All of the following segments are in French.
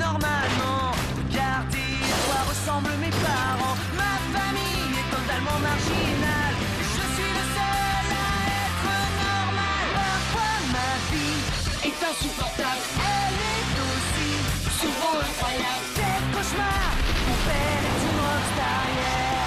normalement. Regardez à quoi ressemblent mes parents. Ma famille est totalement marginale. Je suis le seul à être normal. Parfois ma vie est insupportable. Elle est aussi souvent incroyable. Des cauchemars. Mon père est une rockstar, yeah.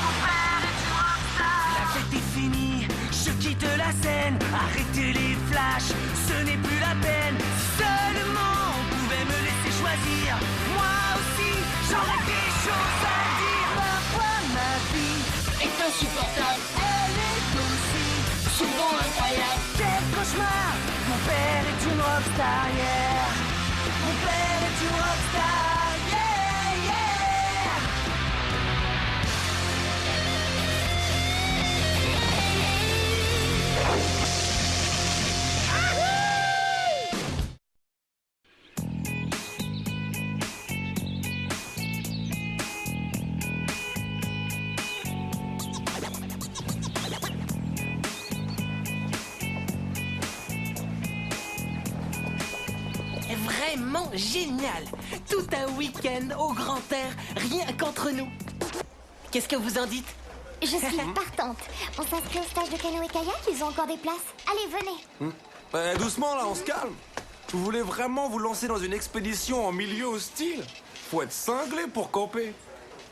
Mon père est une rockstar. La fête est finie, je quitte la scène. Arrêtez les flashs, ce n'est plus la peine. Si seulement on pouvait me laisser choisir. Moi aussi, j'aurais des choses à dire. Parfois ma vie est insupportable. Elle est aussi souvent incroyable. Quel cauchemar. Mon père est une rockstar, yeah. Mon père est une rockstar, yeah, yeah. Vraiment génial. Tout un week-end au grand air, rien qu'entre nous. Qu'est-ce que vous en dites? Je suis partante. On s'inscrit au stage de canoë-kayak, ils ont encore des places. Allez, venez. Doucement là, on se calme. Vous voulez vraiment vous lancer dans une expédition en milieu hostile? Faut être cinglé pour camper.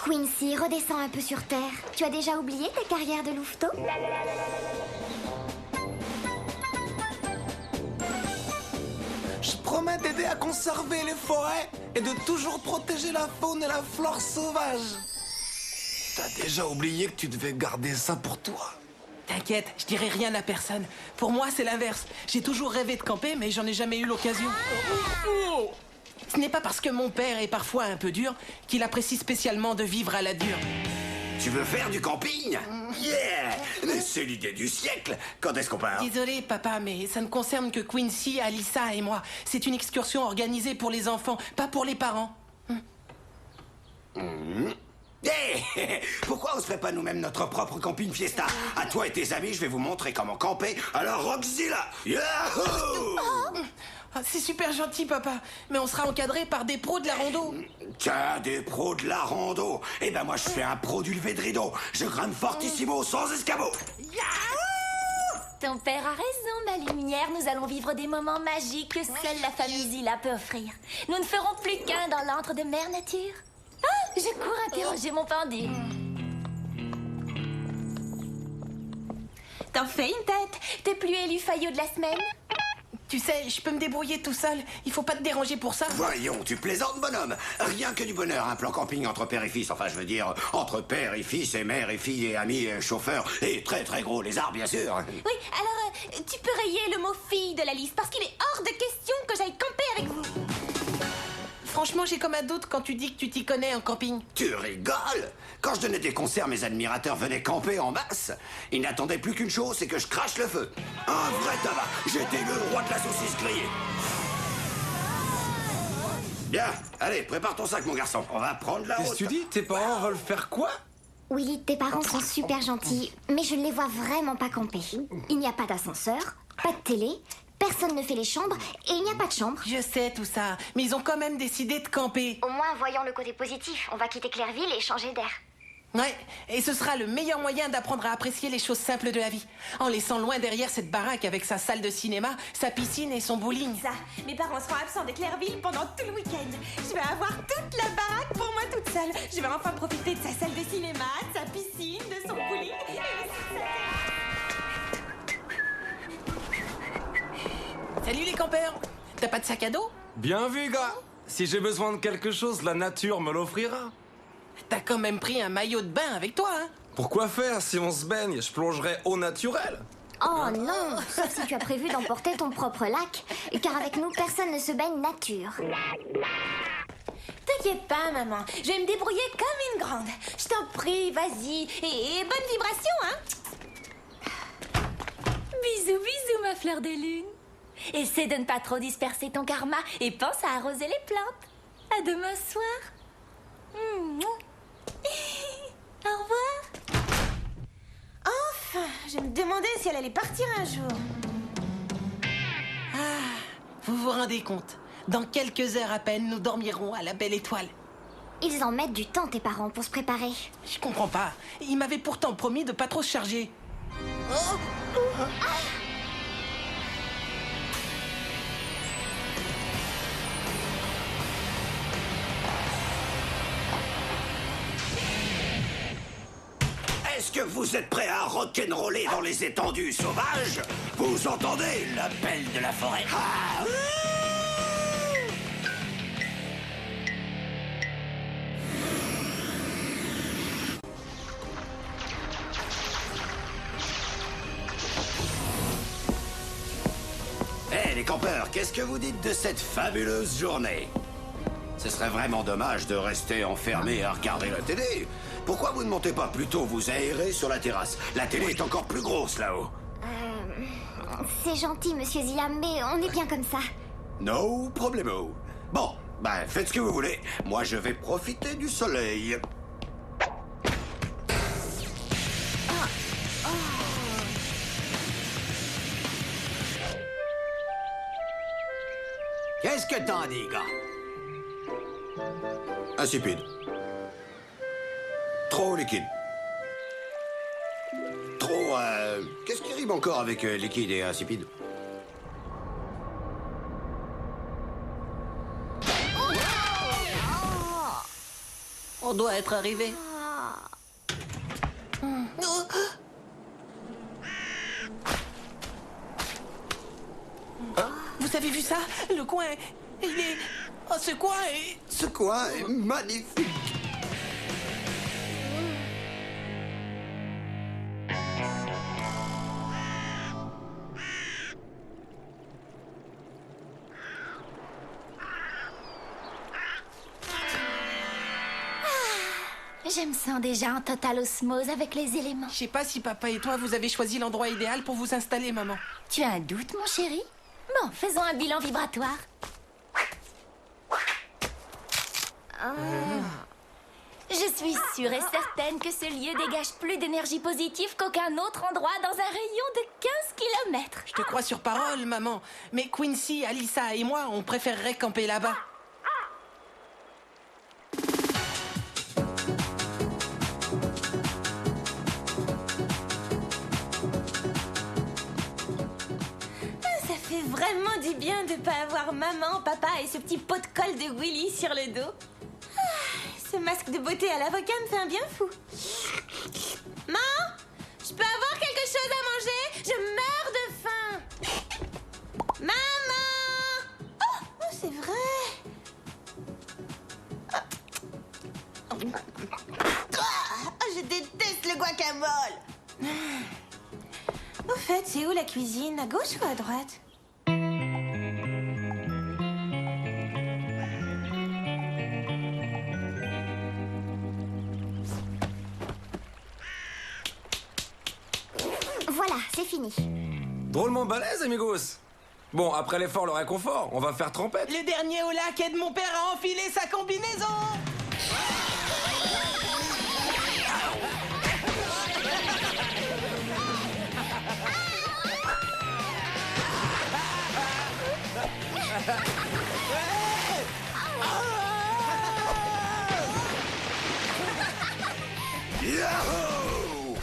Quincy, redescends un peu sur terre. Tu as déjà oublié ta carrière de louveteau? Je promets d'aider à conserver les forêts et de toujours protéger la faune et la flore sauvage. T'as déjà oublié que tu devais garder ça pour toi? T'inquiète, je dirai rien à personne. Pour moi, c'est l'inverse. J'ai toujours rêvé de camper, mais j'en ai jamais eu l'occasion. Ce n'est pas parce que mon père est parfois un peu dur qu'il apprécie spécialement de vivre à la dure. Tu veux faire du camping? Yeah! Mais c'est l'idée du siècle! Quand est-ce qu'on part? Désolé, papa, mais ça ne concerne que Quincy, Alyssa et moi. C'est une excursion organisée pour les enfants, pas pour les parents. Hey! Pourquoi on se ferait pas nous-mêmes notre propre camping fiesta? À toi et tes amis, je vais vous montrer comment camper à la Rockzilla! Yahoo! Ah, c'est super gentil, papa, mais on sera encadré par des pros de la rando. Tiens, des pros de la rando! Eh ben moi, je suis un pro du lever de rideau! Je grimpe fortissimo sans escabeau! Ton père a raison, ma lumière. Nous allons vivre des moments magiques que seule la famille Zilla peut offrir. Nous ne ferons plus qu'un dans l'antre de Mère Nature. Ah, je cours interroger mon pendu. T'en fais une tête. T'es plus élu faillot de la semaine? Tu sais, je peux me débrouiller tout seul. Il faut pas te déranger pour ça. Voyons, tu plaisantes, bonhomme. Rien que du bonheur, un plan camping entre père et fils. Enfin, je veux dire, entre père et fils et mère et fille et amis et chauffeur. Et très très gros lézard, bien sûr. Oui, alors, tu peux rayer le mot fille de la liste parce qu'il est hors de question que j'aille camper avec vous. Franchement, j'ai comme un doute quand tu dis que tu t'y connais en camping. Tu rigoles? Quand je donnais des concerts, mes admirateurs venaient camper en masse. Ils n'attendaient plus qu'une chose, c'est que je crache le feu. Un vrai tabac. J'étais le roi de la saucisse grillée. Bien, allez, prépare ton sac, mon garçon. On va prendre la route. Qu'est-ce que tu dis? Tes parents veulent faire quoi? Willy, tes parents sont super gentils, mais je ne les vois vraiment pas camper. Il n'y a pas d'ascenseur, pas de télé, personne ne fait les chambres et il n'y a pas de chambre. Je sais tout ça, mais ils ont quand même décidé de camper. Au moins, voyons le côté positif. On va quitter Clairville et changer d'air. Ouais, et ce sera le meilleur moyen d'apprendre à apprécier les choses simples de la vie. En laissant loin derrière cette baraque avec sa salle de cinéma, sa piscine et son bowling. Ça, mes parents seront absents de Clairville pendant tout le week-end. Je vais avoir toute la baraque pour moi toute seule. Je vais enfin profiter de sa salle de cinéma, de sa piscine, de son bowling et Salut les campeurs! T'as pas de sac à dos? Bien vu, gars. Si j'ai besoin de quelque chose, la nature me l'offrira. T'as quand même pris un maillot de bain avec toi, hein? Pourquoi faire? Si on se baigne, je plongerai au naturel. Oh non, sauf si tu as prévu d'emporter ton propre lac, car avec nous, personne ne se baigne nature. T'inquiète pas, maman. Je vais me débrouiller comme une grande. Je t'en prie, vas-y. Et bonne vibration, hein? Bisous, bisous, ma fleur de lune. Essaie de ne pas trop disperser ton karma et pense à arroser les plantes. À demain soir. Au revoir. Enfin, je me demandais si elle allait partir un jour. Vous vous rendez compte? Dans quelques heures à peine, nous dormirons à la belle étoile. Ils en mettent du temps, tes parents, pour se préparer. Je comprends pas. Ils m'avaient pourtant promis de pas trop se charger. Est-ce que vous êtes prêts à rock'n'roller dans les étendues sauvages? Vous entendez l'appel de la forêt? Ah, Hé, les campeurs, qu'est-ce que vous dites de cette fabuleuse journée? Ce serait vraiment dommage de rester enfermé à regarder la télé. Pourquoi vous ne montez pas plutôt vous aérer sur la terrasse? La télé est encore plus grosse là-haut. C'est gentil, monsieur Zia, mais on est bien comme ça. No problemo. Bon, ben faites ce que vous voulez. Moi, je vais profiter du soleil. Qu'est-ce que t'en dis, gars? Insipide. Trop liquide. Trop, qu'est-ce qui rime encore avec liquide et insipide? On doit être arrivé. Vous avez vu ça? Le coin, il est... Oh, ce coin est... Ce coin est magnifique. Je me sens déjà en totale osmose avec les éléments. Je sais pas si papa et toi, vous avez choisi l'endroit idéal pour vous installer, maman. Tu as un doute, mon chéri? Bon, faisons un bilan vibratoire. Je suis sûre et certaine que ce lieu dégage plus d'énergie positive qu'aucun autre endroit dans un rayon de 15 kilomètres. Je te crois sur parole, maman. Mais Quincy, Alyssa et moi, on préférerait camper là-bas. Ça fait vraiment du bien de pas avoir maman, papa et ce petit pot de colle de Willy sur le dos. Ce masque de beauté à l'avocat me fait un bien fou. Maman, je peux avoir quelque chose à manger? Je meurs de faim. Maman! Oh, c'est vrai. Je déteste le guacamole. Au fait, c'est où la cuisine? À gauche ou à droite? Voilà, c'est fini. Drôlement balèze, amigos. Bon, après l'effort, le réconfort, on va faire trempette. Le dernier au lac aide mon père à enfiler sa combinaison. Yahoo!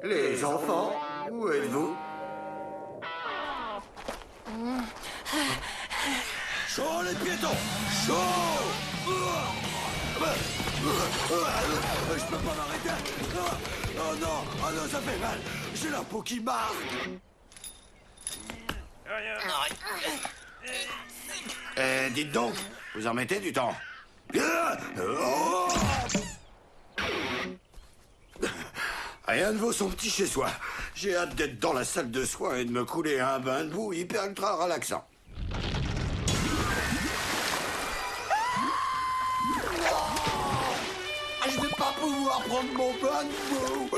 Les enfants, où êtes-vous? Chaud les piétons! Chaud! Je peux pas m'arrêter! Oh non! Oh non, ça fait mal! J'ai la peau qui marque! Dites donc, vous en mettez du temps? Rien ne vaut son petit chez-soi. J'ai hâte d'être dans la salle de soins et de me couler un bain de boue hyper ultra relaxant. Je veux pas pouvoir prendre mon bain de boue.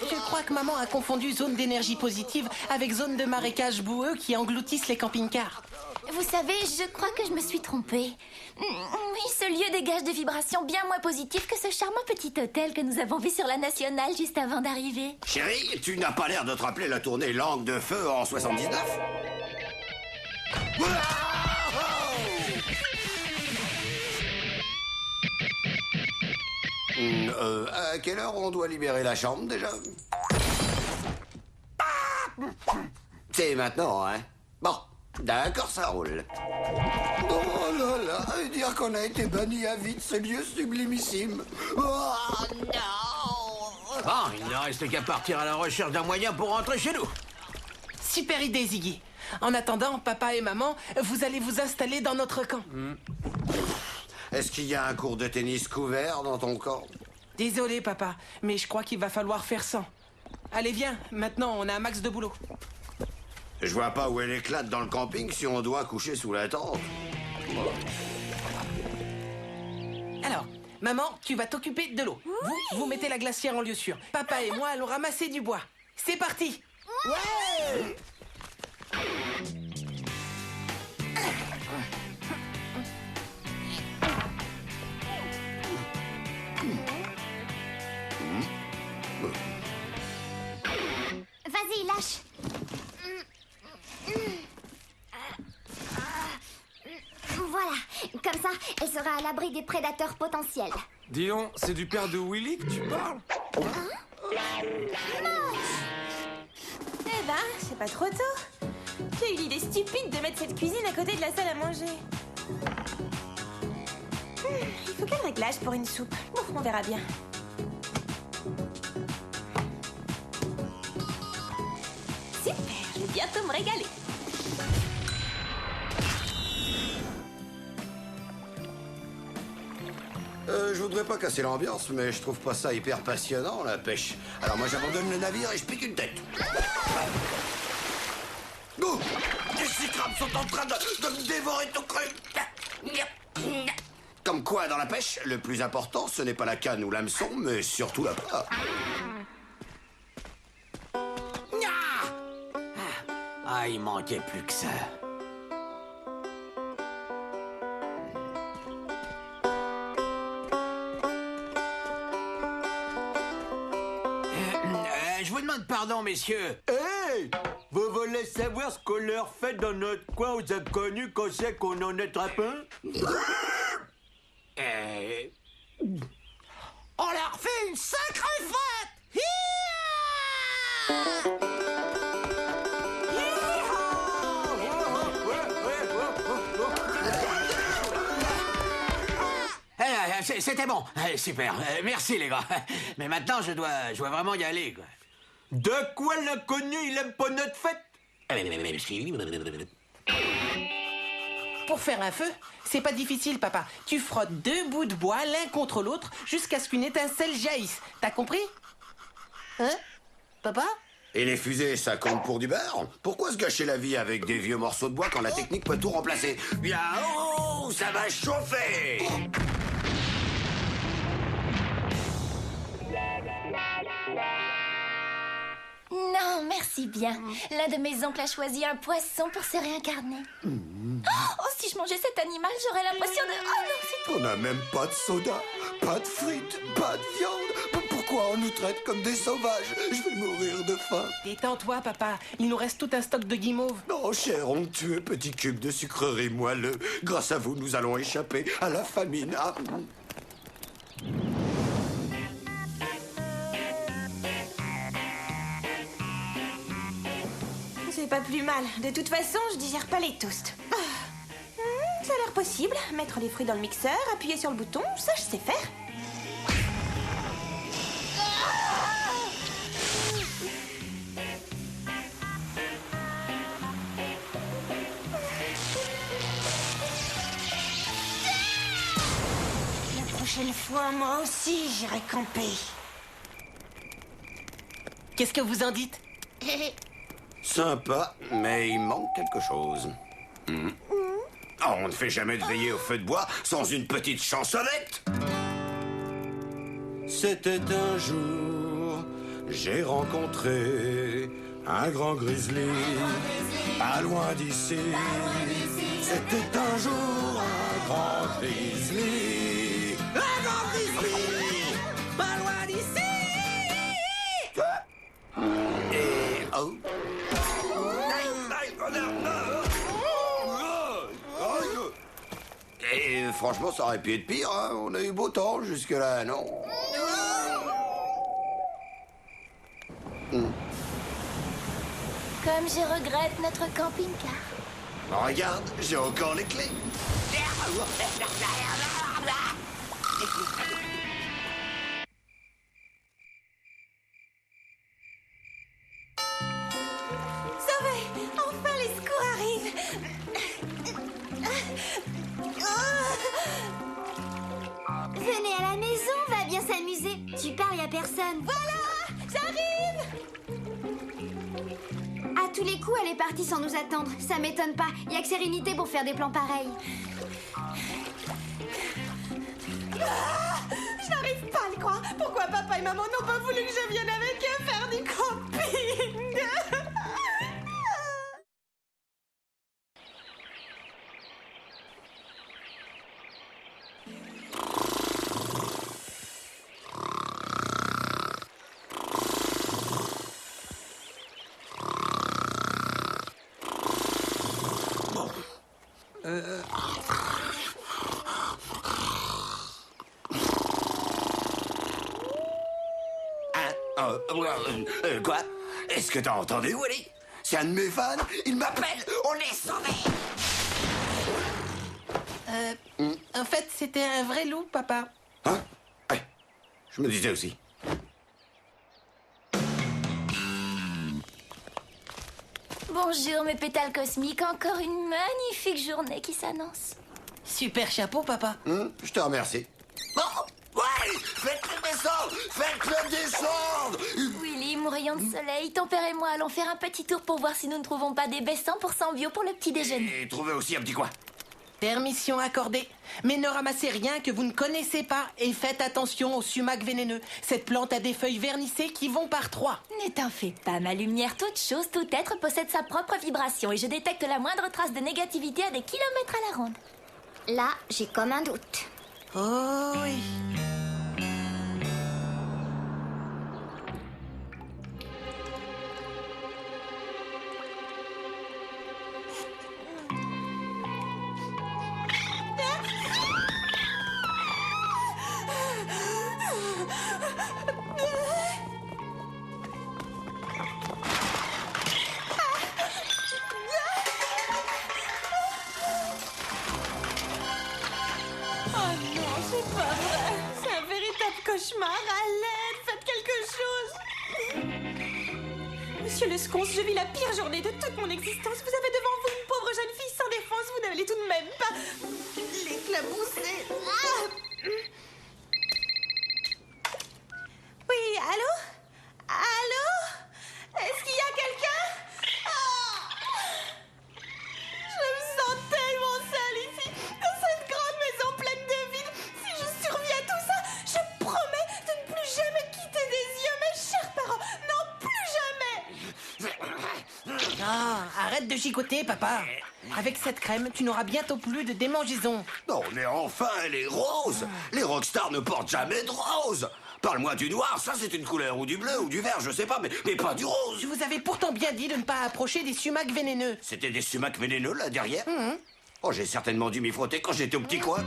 Je crois que maman a confondu zone d'énergie positive avec zone de marécage boueux qui engloutissent les camping-cars. Vous savez, je crois que je me suis trompée. Oui, ce lieu dégage des vibrations bien moins positives que ce charmant petit hôtel que nous avons vu sur la Nationale juste avant d'arriver. Chérie, tu n'as pas l'air de te rappeler la tournée Langue de Feu en 79? À quelle heure on doit libérer la chambre déjà? C'est maintenant, hein? Bon, d'accord, ça roule. Oh là là, dire qu'on a été banni à vie de ce lieu sublimissime. Oh non! Bon, il ne reste qu'à partir à la recherche d'un moyen pour rentrer chez nous. Super idée, Ziggy. En attendant, papa et maman, vous allez vous installer dans notre camp. Est-ce qu'il y a un cours de tennis couvert dans ton camp? Désolé, papa, mais je crois qu'il va falloir faire sans. Allez, viens, maintenant on a un max de boulot. Je vois pas où elle éclate dans le camping si on doit coucher sous la tente. Alors, maman, tu vas t'occuper de l'eau. Vous mettez la glacière en lieu sûr. Papa et moi allons ramasser du bois. C'est parti. Ouais. Vas-y, lâche. Voilà, comme ça, elle sera à l'abri des prédateurs potentiels. Dis donc, c'est du père de Willy que tu parles? Eh ben, c'est pas trop tôt. J'ai eu l'idée stupide de mettre cette cuisine à côté de la salle à manger. Il faut quel réglage pour une soupe? Bon, on verra bien. Super, je vais bientôt me régaler. Je voudrais pas casser l'ambiance, mais je trouve pas ça hyper passionnant, la pêche. Alors moi, j'abandonne le navire et je pique une tête. Oh, les cyclopes sont en train de me dévorer tout cru. Comme quoi, dans la pêche, le plus important, ce n'est pas la canne ou l'hameçon, mais surtout la proie. Ah, il manquait plus que ça. Je vous demande pardon, messieurs. Hey! Vous voulez savoir ce qu'on leur fait dans notre coin aux inconnus qu'on sait qu'on en attrape un? On leur fait une sacrée fête! C'était bon, super, merci les gars. Mais maintenant je dois vraiment y aller, quoi. De quoi l'inconnu, il aime pas notre fête? Pour faire un feu, c'est pas difficile, papa. Tu frottes deux bouts de bois l'un contre l'autre jusqu'à ce qu'une étincelle jaillisse. T'as compris? Hein, papa? Et les fusées, ça compte pour du beurre? Pourquoi se gâcher la vie avec des vieux morceaux de bois quand la technique peut tout remplacer? Bien, oh, ça va chauffer! Non, merci bien. L'un de mes oncles a choisi un poisson pour se réincarner. Oh, si je mangeais cet animal, j'aurais l'impression de... Oh non, c'est On n'a même pas de soda, pas de frites, pas de viande. Pourquoi on nous traite comme des sauvages? Je vais mourir de faim. Détends-toi, papa. Il nous reste tout un stock de guimauves. Non, cher onctueux petit cube de sucrerie moelleux. Grâce à vous, nous allons échapper à la famine. Ah. C'est pas plus mal. De toute façon, je digère pas les toasts. Ça a l'air possible. Mettre les fruits dans le mixeur, appuyer sur le bouton, ça je sais faire. La prochaine fois, moi aussi, j'irai camper. Qu'est-ce que vous en dites? Sympa, mais il manque quelque chose. Oh, on ne fait jamais de veillée au feu de bois sans une petite chansonnette. C'était un jour, j'ai rencontré un grand grizzly, pas loin d'ici. C'était un jour un grand grizzly, un grand grizzly, pas loin d'ici. Et oh. Et franchement, ça aurait pu être pire, hein. On a eu beau temps jusque-là, non? Comme je regrette notre camping-car. Regarde, j'ai encore les clés. Sauvez! Enfin, les secours arrivent! Venez à la maison, on va bien s'amuser. Tu parles, y a personne. Voilà! J'arrive! À tous les coups, elle est partie sans nous attendre. Ça m'étonne pas. Y a que Sérénité pour faire des plans pareils. Je n'arrive pas à le croire. Pourquoi papa et maman n'ont pas voulu que je vienne avec eux faire du camping? Quoi? Est-ce que t'as entendu, Willy? C'est un de mes fans, il m'appelle, on est sauvés! En fait, c'était un vrai loup, papa. Hein? Ouais, je me disais aussi. Bonjour mes pétales cosmiques, encore une magnifique journée qui s'annonce. Super chapeau, papa. Je te remercie. Bon, ouais, faites-le descendre! Faites-le descendre! Willy, mon rayon de soleil, ton père et moi allons faire un petit tour pour voir si nous ne trouvons pas des baies 100% bio pour le petit déjeuner. Et trouvez aussi un petit coin. Permission accordée. Mais ne ramassez rien que vous ne connaissez pas et faites attention au sumac vénéneux. Cette plante a des feuilles vernissées qui vont par 3. Ne t'en fais pas, ma lumière. Toute chose, tout être possède sa propre vibration et je détecte la moindre trace de négativité à des kilomètres à la ronde. Là, j'ai comme un doute. Oh oui. Oh non, c'est pas vrai. C'est un véritable cauchemar. À l'aide, faites quelque chose. Monsieur le sconce, je vis la pire journée de toute mon existence. Vous avez devant vous une pauvre jeune fille sans défense. Vous n'allez tout de même pas l'éclabousser. Ah. Oui, allô? Allô? Est-ce qu'il y a quelqu'un? Ah. Je me sens tellement seule ici, dans cette grande maison pleine de vide. Si je survis à tout ça, je promets de ne plus jamais quitter des yeux mes chers parents. Non, plus jamais. Ah, arrête de gigoter, papa. Avec cette crème, tu n'auras bientôt plus de démangeaisons. Non, mais enfin, elle est rose! Les rockstars ne portent jamais de rose! Parle-moi du noir, ça c'est une couleur, ou du bleu, ou du vert, je sais pas, mais pas du rose! Je vous avais pourtant bien dit de ne pas approcher des sumacs vénéneux. C'était des sumacs vénéneux, là, derrière? Oh, j'ai certainement dû m'y frotter quand j'étais au petit coin.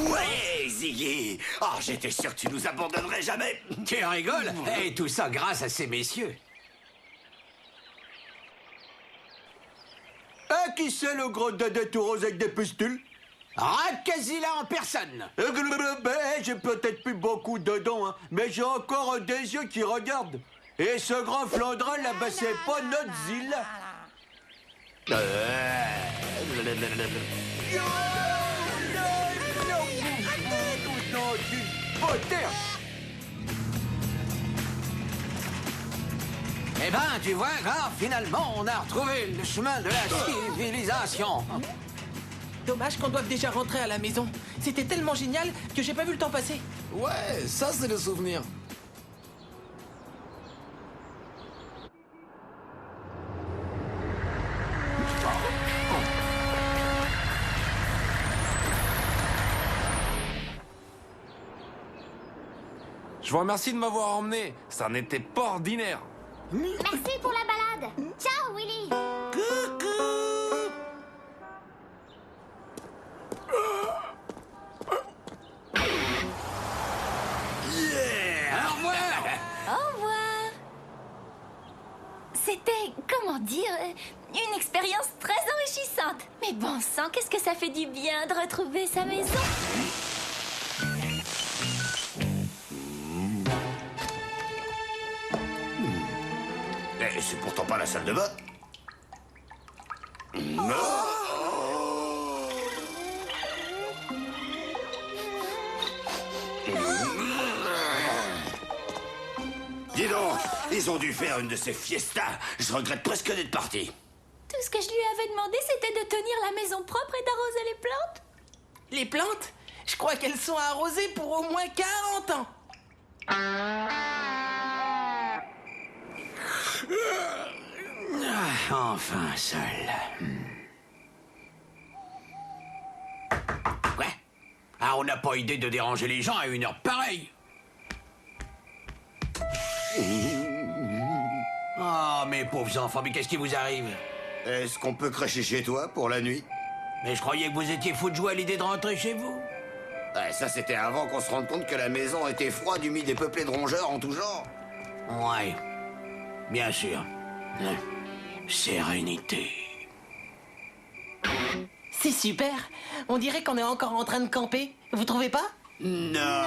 Ouais, Ziggy! Oh, j'étais sûr que tu nous abandonnerais jamais! Tu rigoles? Et tout ça grâce à ces messieurs. Ah, qui c'est le gros dada tout rose avec des pustules? Rakazila en personne. J'ai peut-être plus beaucoup de dents, hein, mais j'ai encore des yeux qui regardent. Et ce grand Flandrin là-bas, c'est pas notre Zilla. Eh ben, tu vois, là, finalement, on a retrouvé le chemin de la civilisation. Dommage qu'on doive déjà rentrer à la maison. C'était tellement génial que j'ai pas vu le temps passer. Ouais, ça c'est le souvenir. Je vous remercie de m'avoir emmené. Ça n'était pas ordinaire. Merci pour la balade. Ciao, Willy. Au revoir. Au revoir. C'était, comment dire, une expérience très enrichissante. Mais bon sang, qu'est-ce que ça fait du bien de retrouver sa maison. Et c'est pourtant pas la salle de bain. Dis donc, ils ont dû faire une de ces fiestas. Je regrette presque d'être parti. Tout ce que je lui avais demandé, c'était de tenir la maison propre et d'arroser les plantes. Les plantes, je crois qu'elles sont arrosées pour au moins 40 ans. Enfin seul. Ouais. Ah, on n'a pas idée de déranger les gens à une heure pareille. Oh, mes pauvres enfants, mais qu'est-ce qui vous arrive? Est-ce qu'on peut cracher chez toi pour la nuit? Mais je croyais que vous étiez fous de joie à l'idée de rentrer chez vous. Ouais, ça c'était avant qu'on se rende compte que la maison était froide, humide et peuplée de rongeurs en tout genre. Ouais, bien sûr. Sérénité. C'est super. On dirait qu'on est encore en train de camper. Vous trouvez pas? Non.